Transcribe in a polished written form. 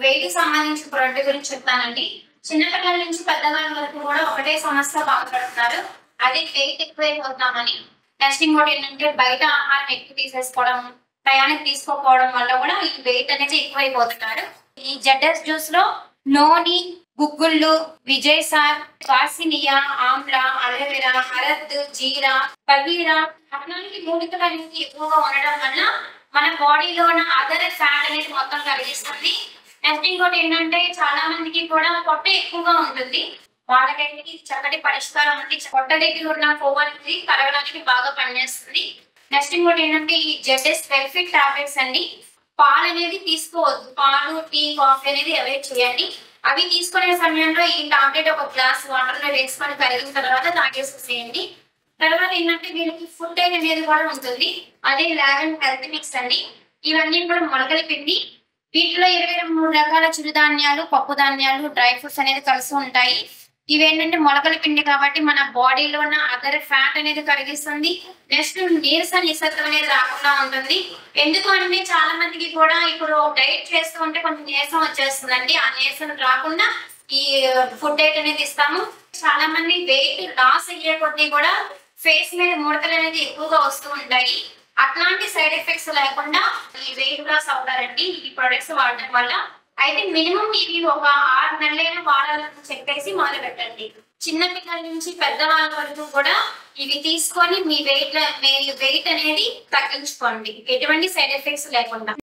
Wait సంబంధించిన product గురించి చెప్తానండి. చిన్నపిల్లల నుంచి పెద్దవాళ్ళ వరకు కూడా ఒకటే సమస్య బాధపడుతున్నారు. అదే వెయిట్ ఎక్కువైపోతున్నామని. నెక్స్ట్ ఇంకోటి ఏంటంటే బయట ఆహారం ఎక్కువ తీసేసుకోవడం, టయానికి తీసుకోకపోవడం వల్ల కూడా ఈ వెయిట్ అనేది ఎక్కువైపోతున్నారు. ఈ జెడ్ఎస్ జ్యూస్ లో నోని, గుగ్గుళ్ళు, విజయసార్, వాసినియా, ఆమ్లా, అలోవెరా, హరద్, జీరా, పగీరా అట్లాంటి మూలికలు అనేది ఎక్కువగా ఉండడం వల్ల మన బాడీలో ఉన్న అదర్ ఫ్యాట్ అనేది మొత్తం కరిగిస్తుంది. నెక్స్ట్ ఇంకోటి ఏంటంటే చాలా మందికి కూడా పొట్ట ఎక్కువగా ఉంటుంది. వాళ్ళకైతే చక్కటి పరిష్కారం ఉంది. పొట్ట దగ్గర ఉన్న కొవ్వు అనేది కరగడానికి బాగా పనిచేస్తుంది. నెక్స్ట్ ఇంకోటి ఏంటంటే ఈ జెడ్ఎస్ వెల్ఫిట్ టాబ్లెట్స్ అండి. పాలు అనేది తీసుకోవద్దు. పాలు, టీ, కాఫీ అనేది అవాయిడ్ చేయండి. అవి తీసుకునే సమయంలో ఈ టాబ్లెట్ ఒక గ్లాస్ వాటర్ లో వేసుకొని కరిగిన తర్వాత తాగేసేసేయండి. తర్వాత ఏంటంటే వీళ్ళకి ఫుడ్ అనేది కూడా ఉంటుంది. అదే లావెన్ హెల్త్ మిక్స్ అండి. ఇవన్నీ కూడా మొలకల పిండి. వీటిలో 23 రకాల చిరుధాన్యాలు, పప్పు ధాన్యాలు, డ్రై ఫ్రూట్స్ అనేది కలిసి ఉంటాయి. ఇవేంటంటే మొలకల పిండి కాబట్టి మన బాడీలో ఉన్న అదర్ ఫ్యాట్ అనేది కరిగిస్తుంది. నెక్స్ట్ నీరసం అనేది రాకుండా ఉంటుంది. ఎందుకు అంటే చాలా మందికి కూడా ఇప్పుడు డైట్ చేస్తూ ఉంటే కొంచెం నీరసం వచ్చేస్తుందండి. ఆ నీరసం రాకుండా ఈ ఫుడ్ డైట్ అనేది ఇస్తాము. చాలా మంది వెయిట్ లాస్ అయ్యే కొద్దీ కూడా ఫేస్ మీద ముడతలు అనేది ఎక్కువగా వస్తూ ఉంటాయి. అట్లాంటి సైడ్ ఎఫెక్ట్స్ లేకుండా ఈ వెయిట్ లాస్ అవుతారండి ఈ ప్రొడక్ట్స్ వాడటం వల్ల. అయితే మినిమం ఇవి ఒక 6 నెలలైన వాడాలని చెప్పేసి మొదలు పెట్టండి. చిన్న పిల్లల నుంచి పెద్దవాళ్ళ వరకు కూడా ఇవి తీసుకొని మీ వెయిట్ అనేది తగ్గించుకోండి, ఎటువంటి సైడ్ ఎఫెక్ట్స్ లేకుండా.